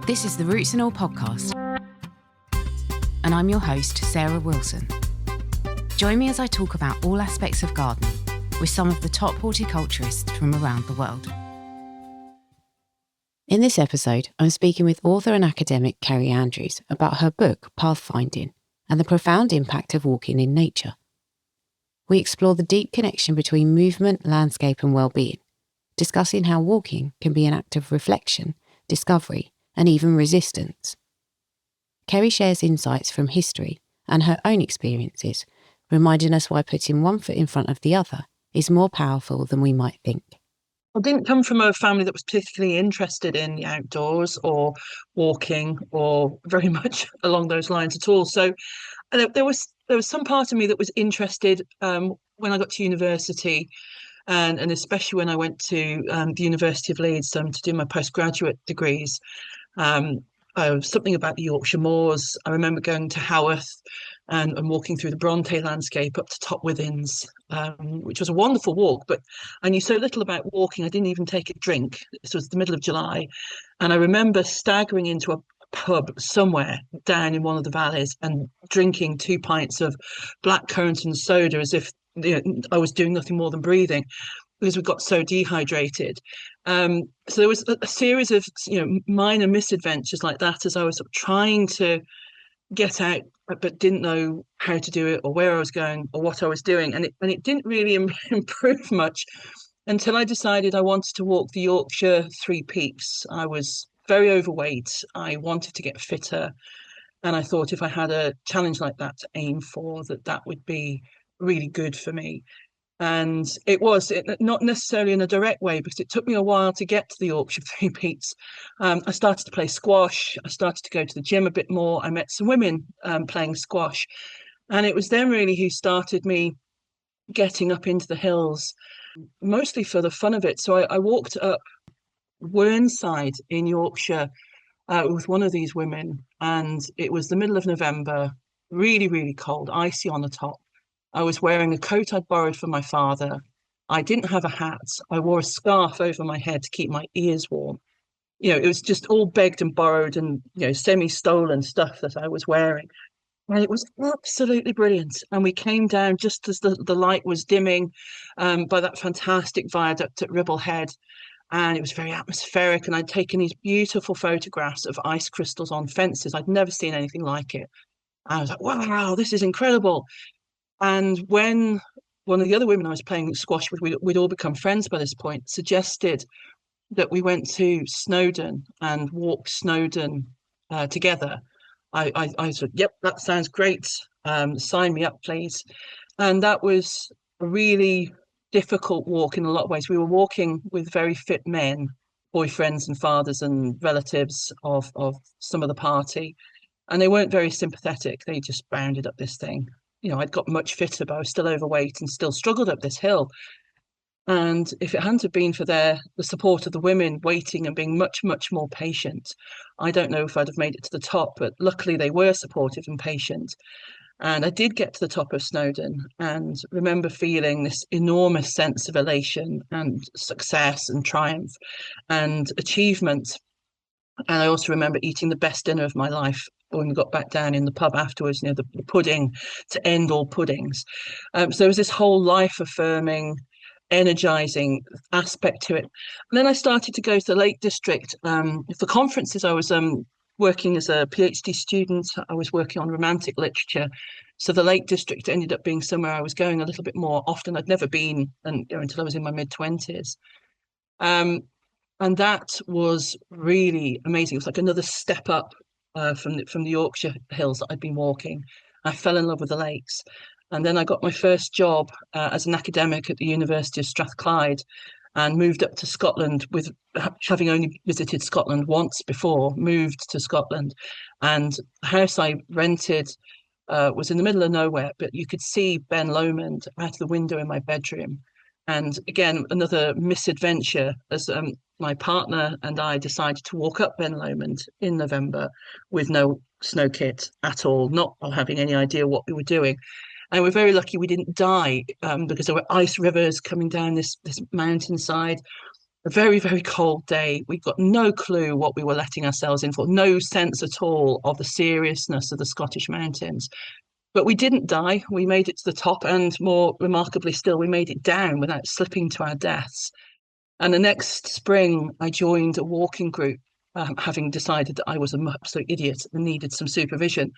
This is the Roots and All podcast, and I'm your host, Sarah Wilson. Join me as I talk about all aspects of gardening with some of the top horticulturists from around the world. In this episode, I'm speaking with author and academic Kerri Andrews about her book, Pathfinding, and the profound impact of walking in nature. We explore the deep connection between movement, landscape and well-being, discussing how walking can be an act of reflection, discovery and even resistance. Kerri shares insights from history and her own experiences, reminding us why putting one foot in front of the other is more powerful than we might think. I didn't come from a family that was particularly interested in the outdoors or walking or very much along those lines at all. So there was some part of me that was interested when I got to university, and especially when I went to the University of Leeds to do my postgraduate degrees. Something about the Yorkshire Moors. I remember going to Haworth and walking through the Bronte landscape up to Top Withens, which was a wonderful walk, but I knew so little about walking, I didn't even take a drink. This was the middle of July, and I remember staggering into a pub somewhere down in one of the valleys and drinking 2 pints of blackcurrant and soda as if I was doing nothing more than breathing, because we got so dehydrated. So there was a series of minor misadventures like that as I was sort of trying to get out, but didn't know how to do it or where I was going or what I was doing, and it didn't really improve much until I decided I wanted to walk the Yorkshire Three Peaks. I was very overweight. I wanted to get fitter, and I thought if I had a challenge like that to aim for, that would be really good for me. And it was not necessarily in a direct way, because it took me a while to get to the Yorkshire Three Peaks. I started to play squash. I started to go to the gym a bit more. I met some women playing squash. And it was them really who started me getting up into the hills, mostly for the fun of it. So I walked up Whernside in Yorkshire with one of these women. And it was the middle of November, really, really cold, icy on the top. I was wearing a coat I'd borrowed from my father. I didn't have a hat. I wore a scarf over my head to keep my ears warm. It was just all begged and borrowed and, semi-stolen stuff that I was wearing. And it was absolutely brilliant. And we came down just as the light was dimming by that fantastic viaduct at Ribble Head. And it was very atmospheric. And I'd taken these beautiful photographs of ice crystals on fences. I'd never seen anything like it. I was like, wow, this is incredible. And when one of the other women I was playing squash with, we'd all become friends by this point, suggested that we went to Snowdon and walked Snowdon together, I said, yep, that sounds great. Sign me up, please. And that was a really difficult walk in a lot of ways. We were walking with very fit men, boyfriends and fathers and relatives of some of the party, and they weren't very sympathetic. They just bounded up this thing. I'd got much fitter, but I was still overweight and still struggled up this hill. And if it hadn't have been for the support of the women waiting and being much, much more patient, I don't know if I'd have made it to the top, but luckily they were supportive and patient. And I did get to the top of Snowdon and remember feeling this enormous sense of elation and success and triumph and achievement. And I also remember eating the best dinner of my life when we got back down in the pub afterwards, the pudding to end all puddings. So there was this whole life-affirming, energizing aspect to it. And then I started to go to the Lake District for conferences. I was working as a PhD student. I was working on romantic literature. So the Lake District ended up being somewhere I was going a little bit more often. I'd never been until I was in my mid-20s. And that was really amazing. It was like another step up from the Yorkshire hills that I'd been walking. I fell in love with the lakes. And then I got my first job as an academic at the University of Strathclyde and moved up to Scotland, with having only visited Scotland once before, moved to Scotland. And the house I rented was in the middle of nowhere, but you could see Ben Lomond out of the window in my bedroom. And again, another misadventure as my partner and I decided to walk up Ben Lomond in November with no snow kit at all, not having any idea what we were doing. And we're very lucky we didn't die because there were ice rivers coming down this mountainside. a very, very cold day. We got no clue what we were letting ourselves in for, no sense at all of the seriousness of the Scottish mountains. But we didn't die. We made it to the top, and more remarkably still, we made it down without slipping to our deaths. And the next spring, I joined a walking group, having decided that I was an absolute idiot and needed some supervision.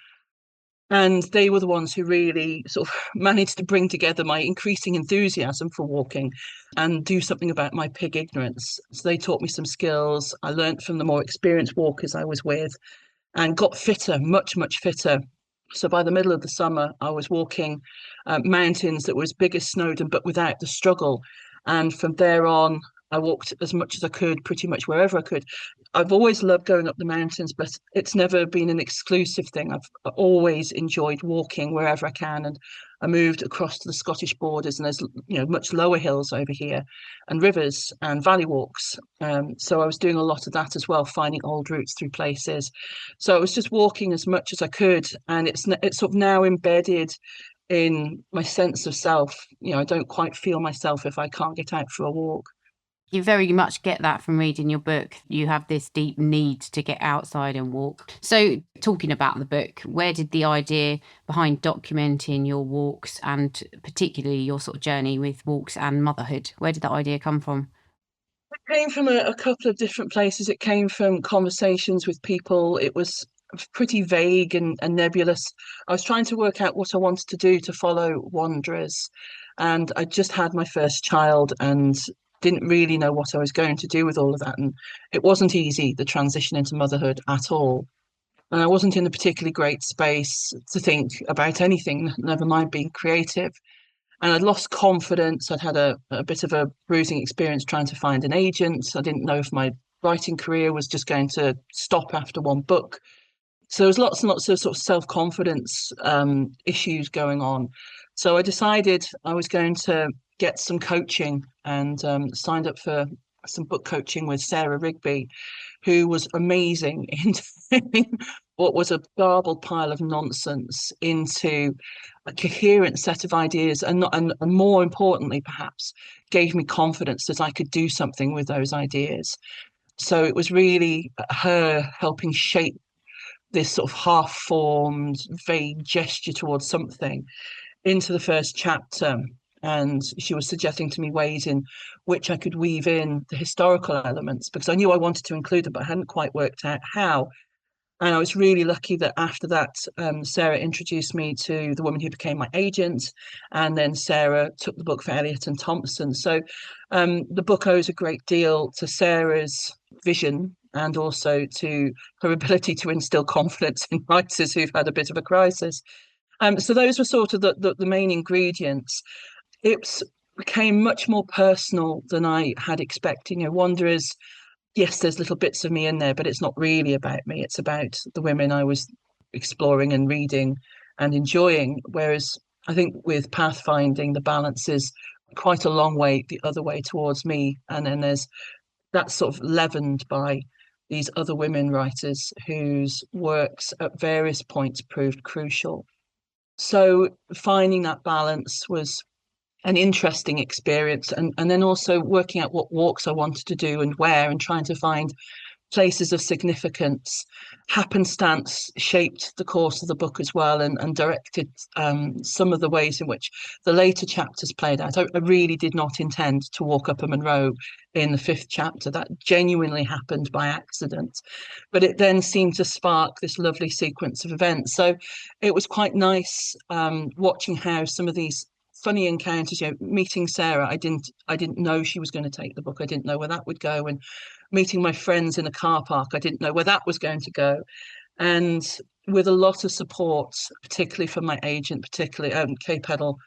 And they were the ones who really sort of managed to bring together my increasing enthusiasm for walking and do something about my pig ignorance. So they taught me some skills. I learnt from the more experienced walkers I was with and got fitter, much, much fitter. So by the middle of the summer, I was walking mountains that were as big as Snowdon, but without the struggle. And from there on, I walked as much as I could, pretty much wherever I could. I've always loved going up the mountains, but it's never been an exclusive thing. I've always enjoyed walking wherever I can. And I moved across to the Scottish borders, and there's much lower hills over here, and rivers and valley walks. So I was doing a lot of that as well, finding old routes through places. So I was just walking as much as I could, and it's sort of now embedded in my sense of self. I don't quite feel myself if I can't get out for a walk. You very much get that from reading your book. You have this deep need to get outside and walk. So talking about the book, where did the idea behind documenting your walks and particularly your sort of journey with walks and motherhood, where did that idea come from? It came from a couple of different places. It came from conversations with people. It was pretty vague and nebulous. I was trying to work out what I wanted to do to follow wanderers. And I just had my first child and didn't really know what I was going to do with all of that. And it wasn't easy, the transition into motherhood at all. And I wasn't in a particularly great space to think about anything, never mind being creative. And I'd lost confidence. I'd had a bit of a bruising experience trying to find an agent. I didn't know if my writing career was just going to stop after one book. So there was lots and lots of sort of self-confidence issues going on. So I decided I was going to get some coaching and signed up for some book coaching with Sarah Rigby, who was amazing in turning what was a garbled pile of nonsense into a coherent set of ideas, and more importantly, perhaps, gave me confidence that I could do something with those ideas. So it was really her helping shape this sort of half-formed, vague gesture towards something into the first chapter. And she was suggesting to me ways in which I could weave in the historical elements, because I knew I wanted to include them, but I hadn't quite worked out how. And I was really lucky that after that, Sarah introduced me to the woman who became my agent. And then Sarah took the book for Elliot and Thompson. So the book owes a great deal to Sarah's vision and also to her ability to instill confidence in writers who've had a bit of a crisis. So those were sort of the main ingredients. It became much more personal than I had expected. Wanderers, yes, there's little bits of me in there, but it's not really about me. It's about the women I was exploring and reading and enjoying. Whereas I think with Pathfinding, the balance is quite a long way the other way towards me. And then that's sort of leavened by these other women writers whose works at various points proved crucial. So finding that balance was an interesting experience, and then also working out what walks I wanted to do and where, and trying to find places of significance. Happenstance shaped the course of the book as well, and directed some of the ways in which the later chapters played out. I really did not intend to walk up a Monroe in the 5th chapter. That genuinely happened by accident, but it then seemed to spark this lovely sequence of events. So it was quite nice watching how some of these funny encounters, meeting Sarah, I didn't know she was going to take the book. I didn't know where that would go. And meeting my friends in a car park, I didn't know where that was going to go. And with a lot of support, particularly from my agent, particularly Kay Peddle,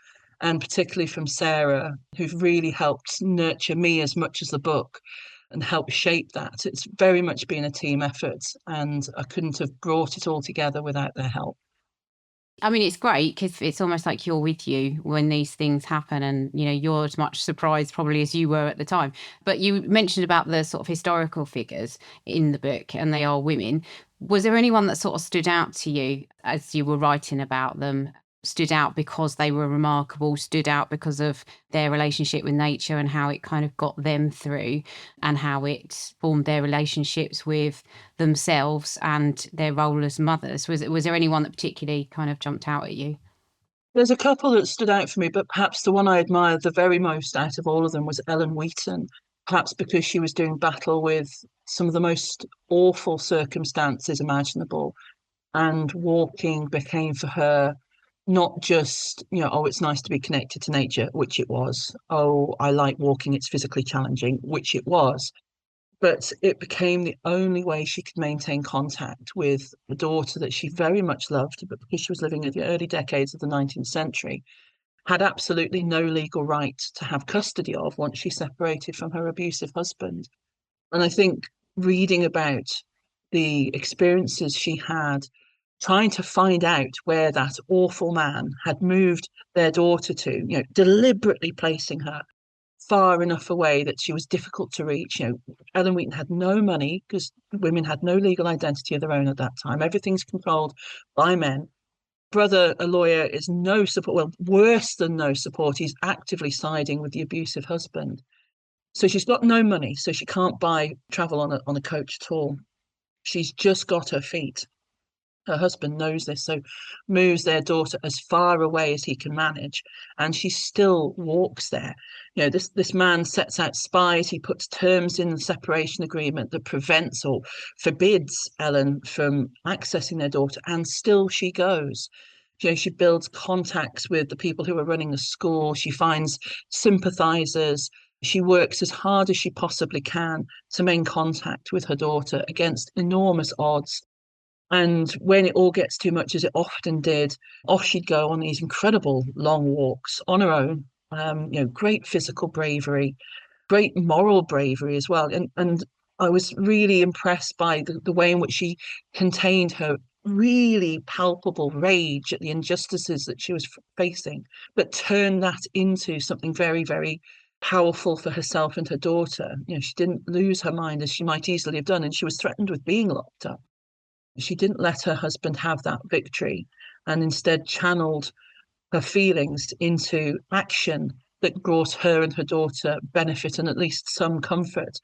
and particularly from Sarah, who've really helped nurture me as much as the book and helped shape that. It's very much been a team effort, and I couldn't have brought it all together without their help. I mean, it's great because it's almost like you're with you when these things happen, and you're as much surprised probably as you were at the time. But you mentioned about the sort of historical figures in the book, and they are women. Was there anyone that sort of stood out to you as you were writing about them? stood out because they were remarkable, stood out because of their relationship with nature and how it kind of got them through, and how it formed their relationships with themselves and their role as mothers? Was there anyone that particularly kind of jumped out at you? There's a couple that stood out for me, but perhaps the one I admired the very most out of all of them was Ellen Wheaton, perhaps because she was doing battle with some of the most awful circumstances imaginable. And walking became for her not just, oh, it's nice to be connected to nature, which it was. Oh, I like walking, it's physically challenging, which it was. But it became the only way she could maintain contact with a daughter that she very much loved, but because she was living in the early decades of the 19th century, had absolutely no legal right to have custody of once she separated from her abusive husband. And I think reading about the experiences she had trying to find out where that awful man had moved their daughter to, deliberately placing her far enough away that she was difficult to reach. Ellen Wheaton had no money because women had no legal identity of their own at that time. Everything's controlled by men. Brother, a lawyer, is no support. Well, worse than no support. He's actively siding with the abusive husband. So she's got no money, so she can't buy travel on a coach at all. She's just got her feet. Her husband knows this, so moves their daughter as far away as he can manage, and she still walks there. This man sets out spies. He puts terms in the separation agreement that prevents or forbids Ellen from accessing their daughter, and still she goes. She builds contacts with the people who are running the school. She finds sympathizers. She works as hard as she possibly can to maintain contact with her daughter against enormous odds. And when it all gets too much, as it often did, off she'd go on these incredible long walks on her own. Great physical bravery, great moral bravery as well. And I was really impressed by the way in which she contained her really palpable rage at the injustices that she was facing, but turned that into something very, very powerful for herself and her daughter. She didn't lose her mind as she might easily have done, and she was threatened with being locked up. She didn't let her husband have that victory and instead channeled her feelings into action that brought her and her daughter benefit and at least some comfort.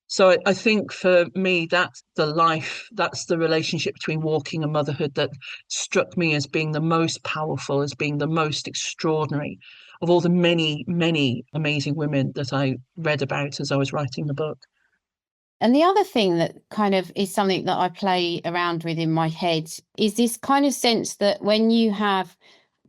So I think for me, that's the relationship between walking and motherhood that struck me as being the most powerful, as being the most extraordinary of all the many, many amazing women that I read about as I was writing the book. And the other thing that kind of is something that I play around with in my head is this kind of sense that when you have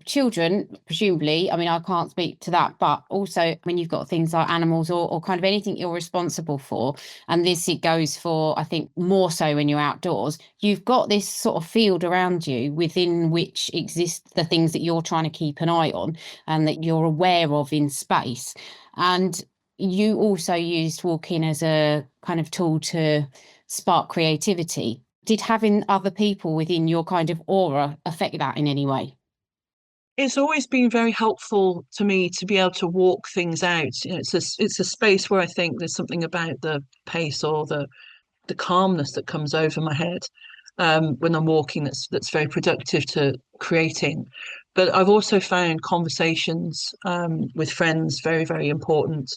children, presumably, I mean, I can't speak to that, but also when you've got things like animals or kind of anything you're responsible for, and it goes for, I think, more so when you're outdoors, you've got this sort of field around you within which exist the things that you're trying to keep an eye on and that you're aware of in space. And you also used walking as a kind of tool to spark creativity. Did having other people within your kind of aura affect that in any way? It's always been very helpful to me to be able to walk things out. It's a space where I think there's something about the pace or the calmness that comes over my head when I'm walking that's very productive to creating. But I've also found conversations with friends very, very important.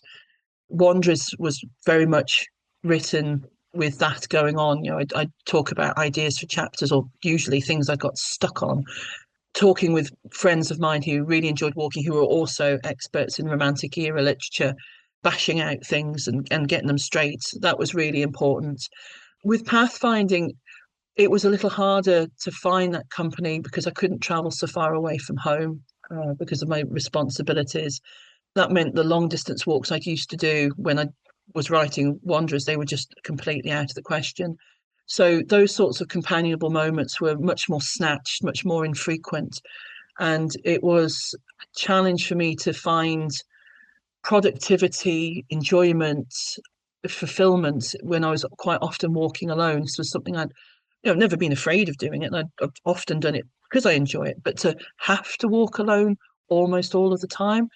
Wanderers was very much written with that going on. I talk about ideas for chapters or usually things I got stuck on, talking with friends of mine who really enjoyed walking, who were also experts in romantic era literature, bashing out things and getting them straight. That was really important. With pathfinding, it was a little harder to find that company because I couldn't travel so far away from home because of my responsibilities. That meant the long distance walks I used to do when I was writing Wanderers, they were just completely out of the question. So those sorts of companionable moments were much more snatched, much more infrequent. And it was a challenge for me to find productivity, enjoyment, fulfillment when I was quite often walking alone. This was something I'd never been afraid of doing it. And I've often done it because I enjoy it. But to have to walk alone almost all of the time,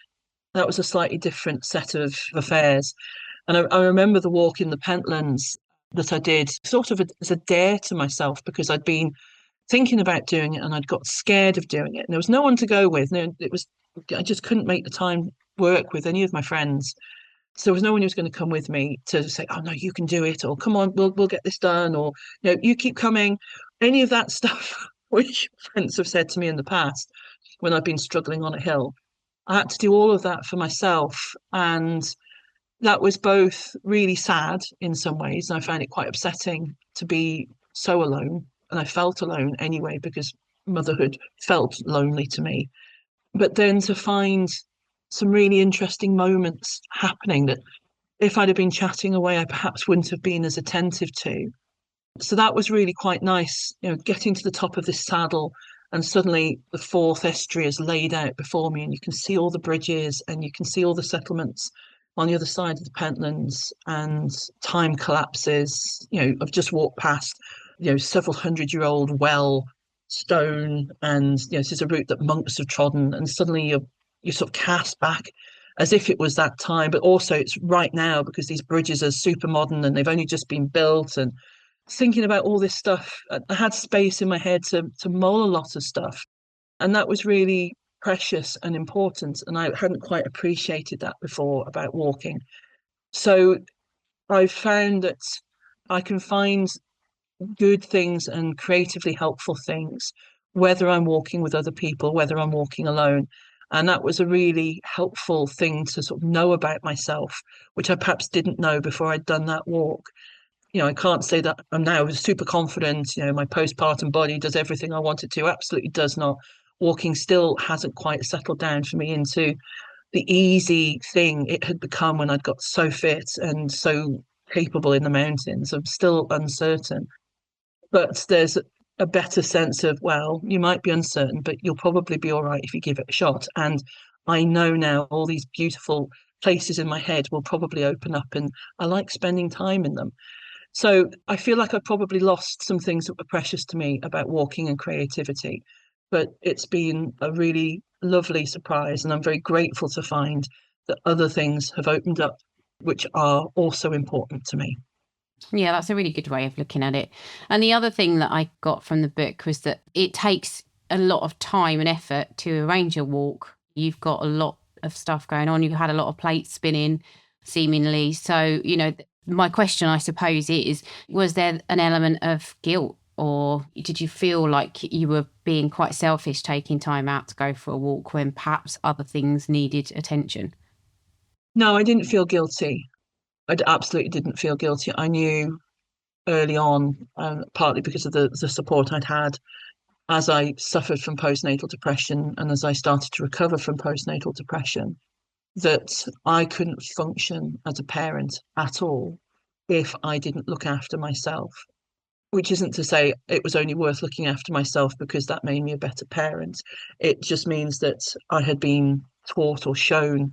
that was a slightly different set of affairs. And I remember the walk in the Pentlands that I did sort of as a dare to myself because I'd been thinking about doing it, and I'd got scared of doing it. And there was no one to go with. No, I just couldn't make the time work with any of my friends. So there was no one who was going to come with me to say, "Oh no, you can do it," or "Come on, we'll get this done," or "You keep coming." Any of that stuff, which friends have said to me in the past when I've been struggling on a hill. I had to do all of that for myself, and that was both really sad in some ways, and I found it quite upsetting to be so alone, and I felt alone anyway because motherhood felt lonely to me. But then to find some really interesting moments happening that if I'd have been chatting away, I perhaps wouldn't have been as attentive to. So that was really quite nice, getting to the top of this saddle and suddenly the Forth estuary is laid out before me and you can see all the bridges and you can see all the settlements on the other side of the Pentlands, and time collapses. I've just walked past, several 100-year-old well stone, and this is a route that monks have trodden, and suddenly you're sort of cast back as if it was that time, but also it's right now because these bridges are super modern and they've only just been built. And thinking about all this stuff, I had space in my head to mull a lot of stuff, and that was really precious and important, and I hadn't quite appreciated that before about walking. So I've found that I can find good things and creatively helpful things whether I'm walking with other people, whether I'm walking alone. And that was a really helpful thing to sort of know about myself, which I perhaps didn't know before I'd done that walk. I can't say that I'm now super confident, my postpartum body does everything I want it to. Absolutely does not. Walking still hasn't quite settled down for me into the easy thing it had become when I'd got so fit and so capable in the mountains. I'm still uncertain, but there's a better sense of, well, you might be uncertain, but you'll probably be all right if you give it a shot. And I know now all these beautiful places in my head will probably open up, and I like spending time in them. So I feel like I've probably lost some things that were precious to me about walking and creativity, but it's been a really lovely surprise. And I'm very grateful to find that other things have opened up, which are also important to me. Yeah, that's a really good way of looking at it. And the other thing that I got from the book was that it takes a lot of time and effort to arrange a walk. You've got a lot of stuff going on. You've had a lot of plates spinning, seemingly. So, my question, I suppose, is, was there an element of guilt, or did you feel like you were being quite selfish taking time out to go for a walk when perhaps other things needed attention? No, I didn't feel guilty. I absolutely didn't feel guilty. I knew early on, partly because of the support I'd had as I suffered from postnatal depression and as I started to recover from postnatal depression, that I couldn't function as a parent at all if I didn't look after myself. Which isn't to say it was only worth looking after myself because that made me a better parent. It just means that I had been taught or shown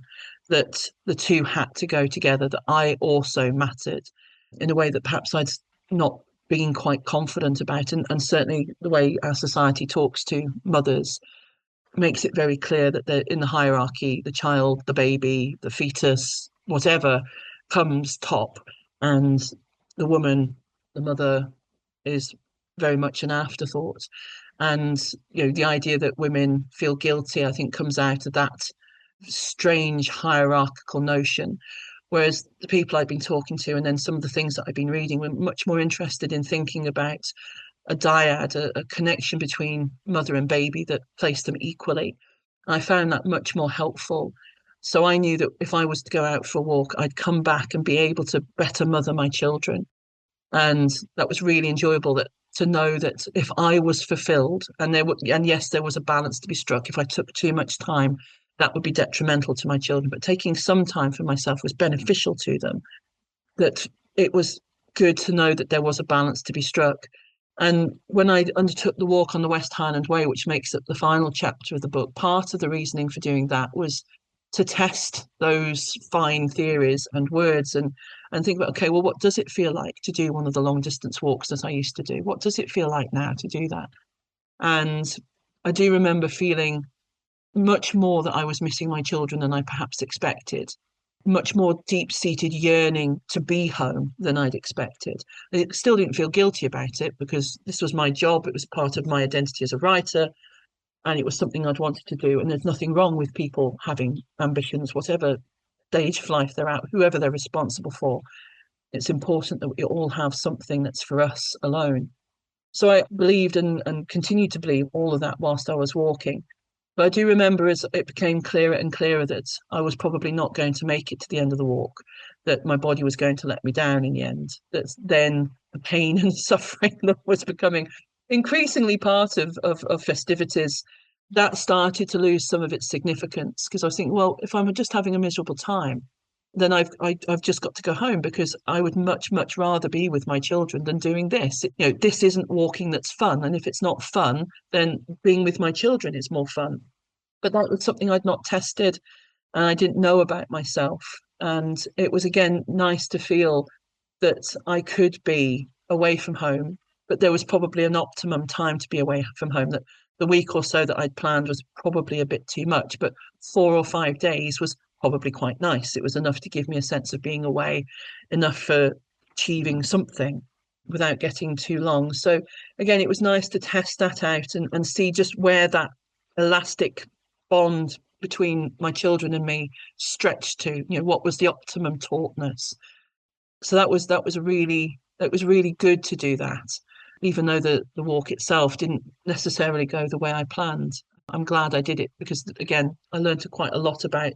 that the two had to go together, that I also mattered in a way that perhaps I'd not been quite confident about. And certainly the way our society talks to mothers makes it very clear that in the hierarchy, the child, the baby, the fetus, whatever, comes top, and the woman, the mother, is very much an afterthought. And the idea that women feel guilty, I think, comes out of that strange hierarchical notion. Whereas the people I've been talking to, and then some of the things that I've been reading, were much more interested in thinking about a dyad, a connection between mother and baby that placed them equally. And I found that much more helpful. So I knew that if I was to go out for a walk, I'd come back and be able to better mother my children. And that was really enjoyable, that to know that if I was fulfilled, and yes, there was a balance to be struck. If I took too much time, that would be detrimental to my children. But taking some time for myself was beneficial to them. That it was good to know that there was a balance to be struck. And when I undertook the walk on the West Highland Way, which makes up the final chapter of the book, part of the reasoning for doing that was to test those fine theories and words, and think about, okay, well, what does it feel like to do one of the long distance walks that I used to do? What does it feel like now to do that? And I do remember feeling much more that I was missing my children than I perhaps expected. much more deep-seated yearning to be home than I'd expected. I still didn't feel guilty about it because this was my job. It was part of my identity as a writer, and it was something I'd wanted to do. And there's nothing wrong with people having ambitions, whatever stage of life they're at, whoever they're responsible for. It's important that we all have something that's for us alone. So I believed and continued to believe all of that whilst I was walking. But I do remember as it became clearer and clearer that I was probably not going to make it to the end of the walk, that my body was going to let me down in the end. That's then the pain and suffering that was becoming increasingly part of festivities, that started to lose some of its significance, because I was thinking, well, if I'm just having a miserable time, then I've just got to go home, because I would much rather be with my children than doing this. This isn't walking that's fun, and if it's not fun, then being with my children is more fun. But that was something I'd not tested and I didn't know about myself. And it was again nice to feel that I could be away from home, but there was probably an optimum time to be away from home. That the week or so that I'd planned was probably a bit too much, but 4 or 5 days was probably quite nice. It was enough to give me a sense of being away, enough for achieving something without getting too long. So again, it was nice to test that out and see just where that elastic bond between my children and me stretched to, what was the optimum tautness. So that was really, it was really good to do that, even though the walk itself didn't necessarily go the way I planned. I'm glad I did it, because again, I learned quite a lot about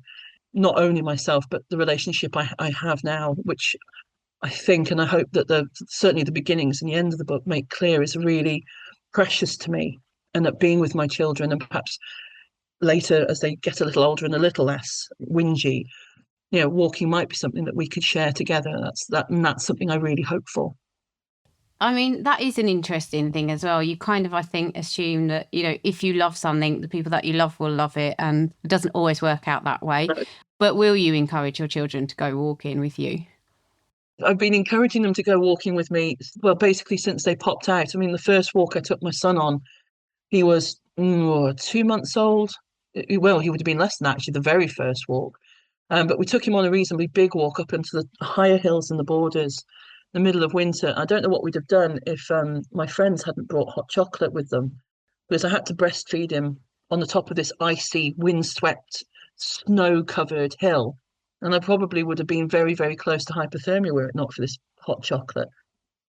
not only myself but the relationship I have now, which I think, and I hope that certainly the beginnings and the end of the book make clear, is really precious to me. And that being with my children, and perhaps later as they get a little older and a little less whingy, walking might be something that we could share together. And that's something I really hope for. I mean, that is an interesting thing as well. You kind of, I think, assume that, if you love something, the people that you love will love it. And it doesn't always work out that way. No. But will you encourage your children to go walking with you? I've been encouraging them to go walking with me, well, basically since they popped out. I mean, the first walk I took my son on, he was 2 months old. Well, he would have been less than that, actually, the very first walk. But we took him on a reasonably big walk up into the higher hills and the borders, the middle of winter. I don't know what we'd have done if my friends hadn't brought hot chocolate with them, because I had to breastfeed him on the top of this icy, windswept, snow-covered hill. And I probably would have been very, very close to hypothermia were it not for this hot chocolate.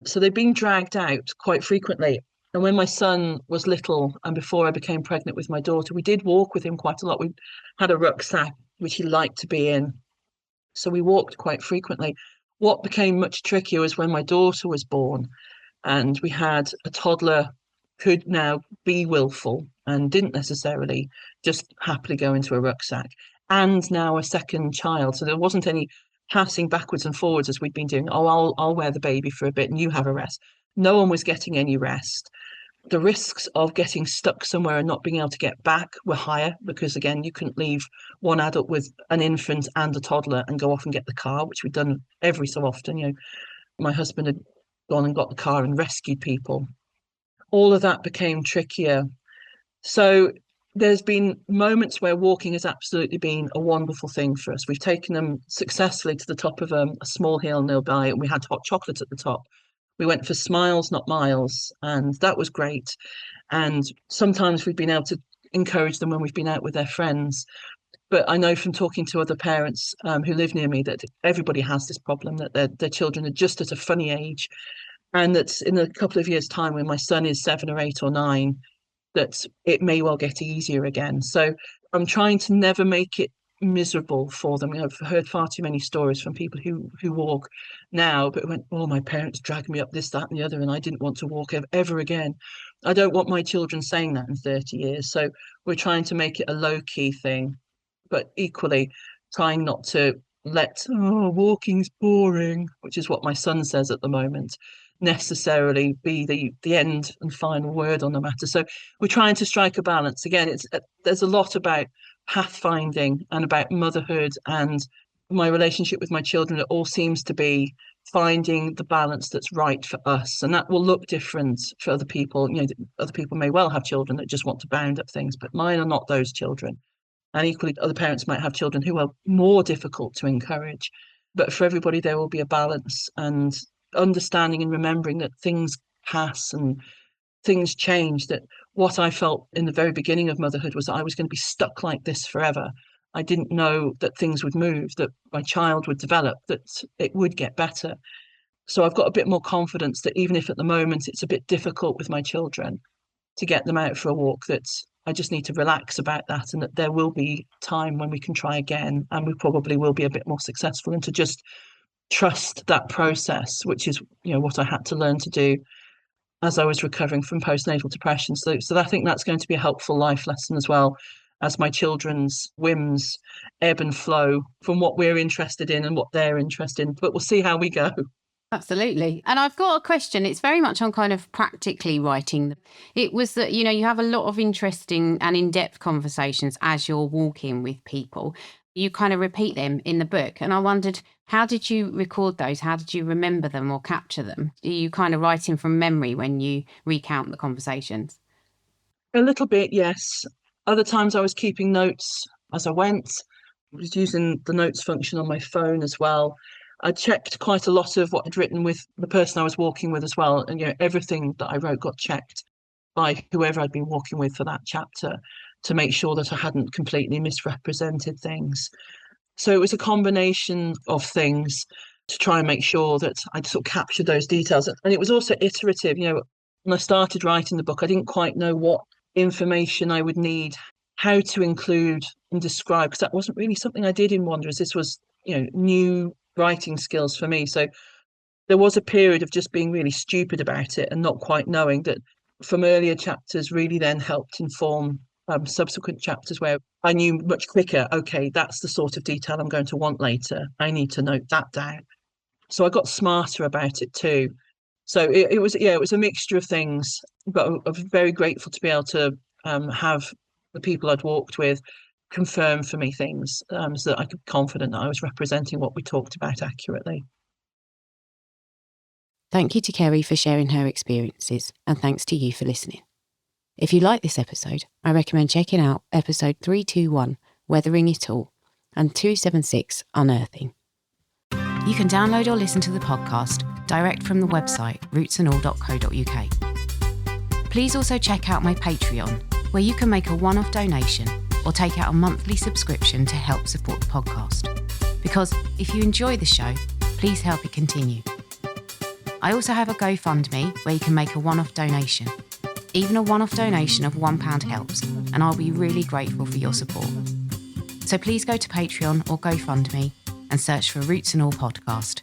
So they've been dragged out quite frequently. And when my son was little and before I became pregnant with my daughter, we did walk with him quite a lot. We had a rucksack, which he liked to be in. So we walked quite frequently. What became much trickier was when my daughter was born and we had a toddler who could now be willful and didn't necessarily just happily go into a rucksack, and now a second child. So there wasn't any passing backwards and forwards as we'd been doing. Oh, I'll wear the baby for a bit and you have a rest. No one was getting any rest. The risks of getting stuck somewhere and not being able to get back were higher, because again, you couldn't leave one adult with an infant and a toddler and go off and get the car, which we'd done every so often. My husband had gone and got the car and rescued people. All of that became trickier. So there's been moments where walking has absolutely been a wonderful thing for us. We've taken them successfully to the top of a small hill nearby, and we had hot chocolate at the top. We went for smiles, not miles, and that was great. And sometimes we've been able to encourage them when we've been out with their friends. But I know from talking to other parents who live near me that everybody has this problem, that their children are just at a funny age. And that's in a couple of years' time, when my son is 7 or 8 or 9, that it may well get easier again. So I'm trying to never make it miserable for them. I've heard far too many stories from people who walk now, but went, oh, my parents dragged me up this, that, and the other, and I didn't want to walk ever again. I don't want my children saying that in 30 years. So we're trying to make it a low-key thing, but equally trying not to let, walking's boring, which is what my son says at the moment, necessarily be the end and final word on the matter. So we're trying to strike a balance. Again, there's a lot about pathfinding and about motherhood and my relationship with my children. It all seems to be finding the balance that's right for us, and that will look different for other people. Other people may well have children that just want to bound up things, but mine are not those children. And equally, other parents might have children who are more difficult to encourage. But for everybody, there will be a balance, and understanding and remembering that things pass and things change. That what I felt in the very beginning of motherhood was that I was going to be stuck like this forever. I didn't know that things would move, that my child would develop, that it would get better. So I've got a bit more confidence that even if at the moment it's a bit difficult with my children to get them out for a walk, that I just need to relax about that, and that there will be time when we can try again, and we probably will be a bit more successful, and to just trust that process, which is, what I had to learn to do as I was recovering from postnatal depression. So I think that's going to be a helpful life lesson as well, as my children's whims ebb and flow from what we're interested in and what they're interested in. But we'll see how we go. Absolutely. And I've got a question. It's very much on kind of practically writing. It was that, you have a lot of interesting and in-depth conversations as you're walking with people. You kind of repeat them in the book. And I wondered, how did you record those? How did you remember them or capture them? Are you kind of writing from memory when you recount the conversations? A little bit, yes. Other times I was keeping notes as I went. I was using the notes function on my phone as well. I checked quite a lot of what I'd written with the person I was walking with as well. And, everything that I wrote got checked by whoever I'd been walking with for that chapter to make sure that I hadn't completely misrepresented things. So it was a combination of things to try and make sure that I'd sort of captured those details. And it was also iterative. When I started writing the book, I didn't quite know what information I would need, how to include and describe, because that wasn't really something I did in Wanderers. This was, new writing skills for me. So there was a period of just being really stupid about it and not quite knowing, that from earlier chapters really then helped inform subsequent chapters, where I knew much quicker, okay, that's the sort of detail I'm going to want later. I need to note that down. So I got smarter about it too. So it was a mixture of things, but I'm very grateful to be able to have the people I'd walked with confirm for me things, so that I could be confident that I was representing what we talked about accurately. Thank you to Kerri for sharing her experiences, and thanks to you for listening. If you like this episode, I recommend checking out episode 321, Weathering It All, and 276, Unearthing. You can download or listen to the podcast direct from the website rootsandall.co.uk. Please also check out my Patreon, where you can make a one-off donation or take out a monthly subscription to help support the podcast. Because if you enjoy the show, please help it continue. I also have a GoFundMe where you can make a one-off donation. Even a one-off donation of £1 helps, and I'll be really grateful for your support. So please go to Patreon or GoFundMe and search for Roots and All Podcast.